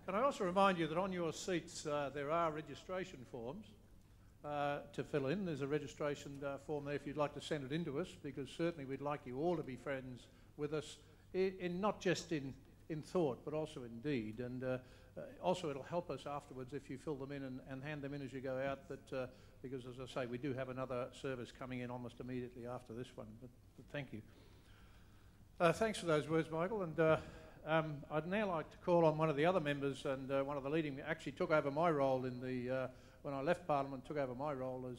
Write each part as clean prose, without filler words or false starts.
Can I also remind you that on your seats there are registration forms to fill in. There's a registration form there if you'd like to send it in to us, because certainly we'd like you all to be friends with us, not just in thought, but also in deed. And also it'll help us afterwards if you fill them in and hand them in as you go out, because, as I say, we do have another service coming in almost immediately after this one. But thank you. Thanks for those words, Michael. And I'd now like to call on one of the other members, and one of the leading, actually took over my role in the, when I left Parliament, took over my role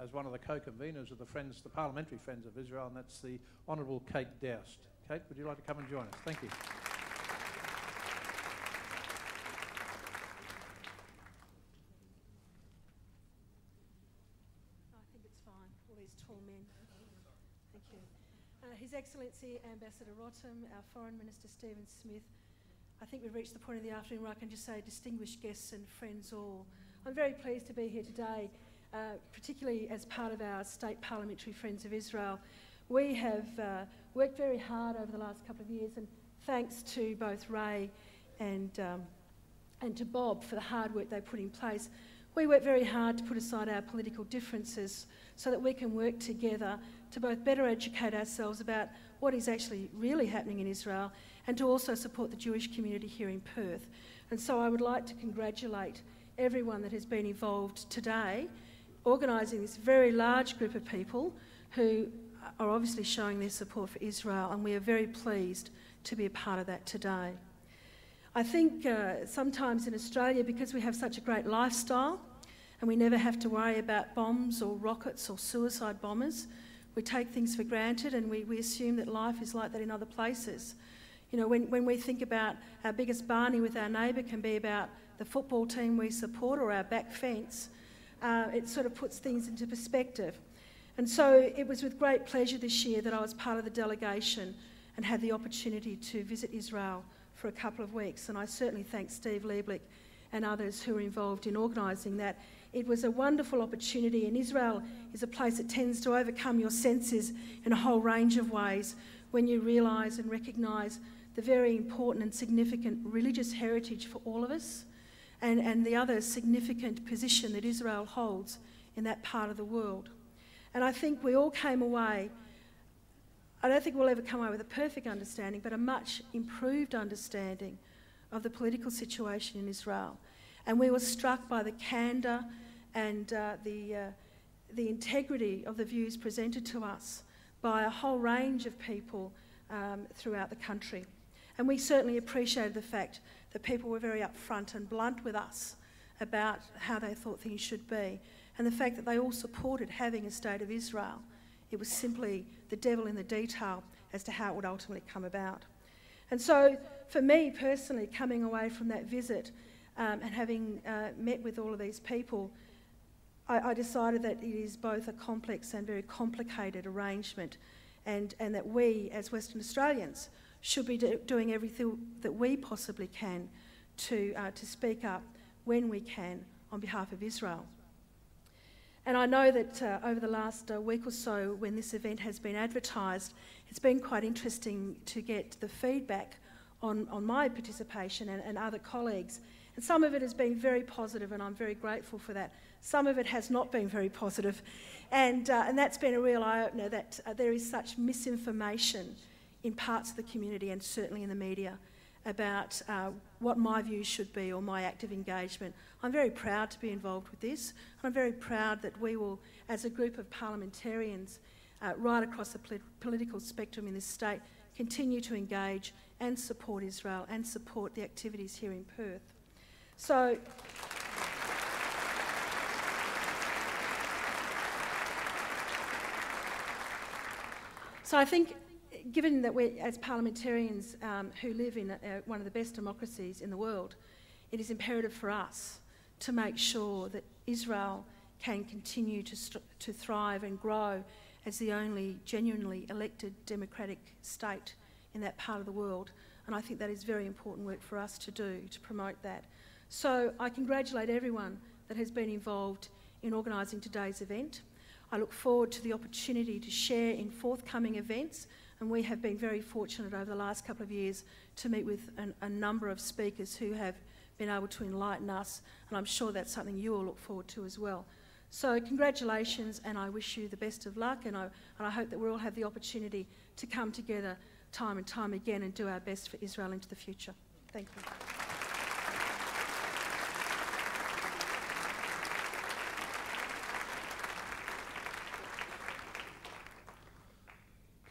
as one of the co-conveners of the Parliamentary Friends of Israel, and that's the Honourable Kate Doust. Kate, would you like to come and join us? Thank you. I think it's fine, all these tall men. Thank you. His Excellency Ambassador Rotem, our Foreign Minister Stephen Smith, I think we've reached the point in the afternoon where I can just say distinguished guests and friends all. I'm very pleased to be here today, particularly as part of our State Parliamentary Friends of Israel. We have worked very hard over the last couple of years, and thanks to both Ray and to Bob for the hard work they put in place. We work very hard to put aside our political differences so that we can work together to both better educate ourselves about what is actually really happening in Israel and to also support the Jewish community here in Perth. And so I would like to congratulate everyone that has been involved today, organising this very large group of people who are obviously showing their support for Israel, and we are very pleased to be a part of that today. I think sometimes in Australia, because we have such a great lifestyle and we never have to worry about bombs or rockets or suicide bombers, we take things for granted and we assume that life is like that in other places. You know, when we think about our biggest barney with our neighbour can be about the football team we support or our back fence, it sort of puts things into perspective. And so it was with great pleasure this year that I was part of the delegation and had the opportunity to visit Israel for a couple of weeks, and I certainly thank Steve Lieblich and others who were involved in organising that. It was a wonderful opportunity, and Israel is a place that tends to overcome your senses in a whole range of ways when you realise and recognise the very important and significant religious heritage for all of us, and the other significant position that Israel holds in that part of the world. And I think we all came away, I don't think we'll ever come away with a perfect understanding, but a much improved understanding of the political situation in Israel. And we were struck by the candour and the integrity of the views presented to us by a whole range of people throughout the country. And we certainly appreciated the fact that people were very upfront and blunt with us about how they thought things should be, and the fact that they all supported having a state of Israel. It was simply the devil in the detail as to how it would ultimately come about. And so for me personally, coming away from that visit and having met with all of these people, I decided that it is both a complex and very complicated arrangement, and that we as Western Australians should be doing everything that we possibly can to speak up when we can on behalf of Israel. And I know that over the last week or so, when this event has been advertised, it's been quite interesting to get the feedback on my participation and other colleagues. And some of it has been very positive, and I'm very grateful for that. Some of it has not been very positive. And that's been a real eye-opener, that there is such misinformation in parts of the community and certainly in the media about what my views should be or my active engagement. I'm very proud to be involved with this, and I'm very proud that we will, as a group of parliamentarians right across the political spectrum in this state, continue to engage and support Israel and support the activities here in Perth. So I think, given that we, as parliamentarians who live in one of the best democracies in the world, it is imperative for us to make sure that Israel can continue to thrive and grow as the only genuinely elected democratic state in that part of the world. And I think that is very important work for us to do to promote that. So I congratulate everyone that has been involved in organising today's event. I look forward to the opportunity to share in forthcoming events And we have been very fortunate over the last couple of years to meet with a number of speakers who have been able to enlighten us, and I'm sure that's something you all look forward to as well. So congratulations, and I wish you the best of luck, and I hope that we all have the opportunity to come together time and time again and do our best for Israel into the future. Thank you.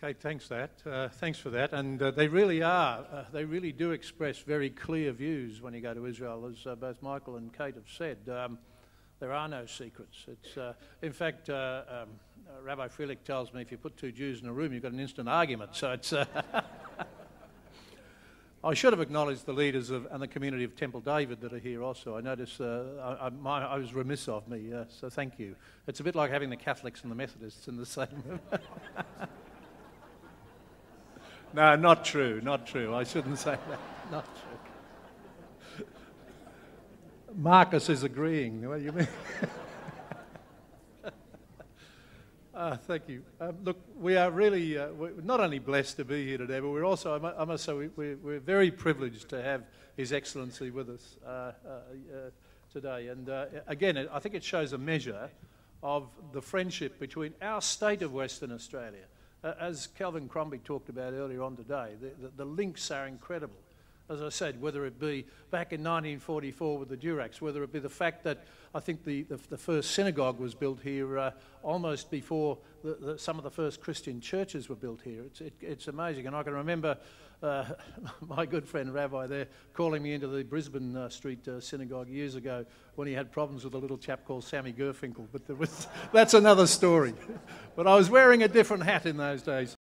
Okay, thanks for that. And they really do express very clear views when you go to Israel, as both Michael and Kate have said. There are no secrets. It's, in fact, Rabbi Frelich tells me if you put two Jews in a room, you've got an instant argument. So it's. I should have acknowledged the leaders and the community of Temple David that are here also. I notice I was remiss of me, so thank you. It's a bit like having the Catholics and the Methodists in the same room. No, not true, not true. I shouldn't say that. Not true. Marcus is agreeing. What do you mean? Thank you. Look, we are really we're not only blessed to be here today, but we're also, I must say, we're very privileged to have His Excellency with us today. And again, I think it shows a measure of the friendship between our state of Western Australia. As Calvin Crombie talked about earlier on today, the links are incredible. As I said, whether it be back in 1944 with the Duracs, whether it be the fact that I think the first synagogue was built here almost before some of the first Christian churches were built here. It's amazing. And I can remember my good friend Rabbi there calling me into the Brisbane Street synagogue years ago when he had problems with a little chap called Sammy Gerfinkel. But that's another story. But I was wearing a different hat in those days.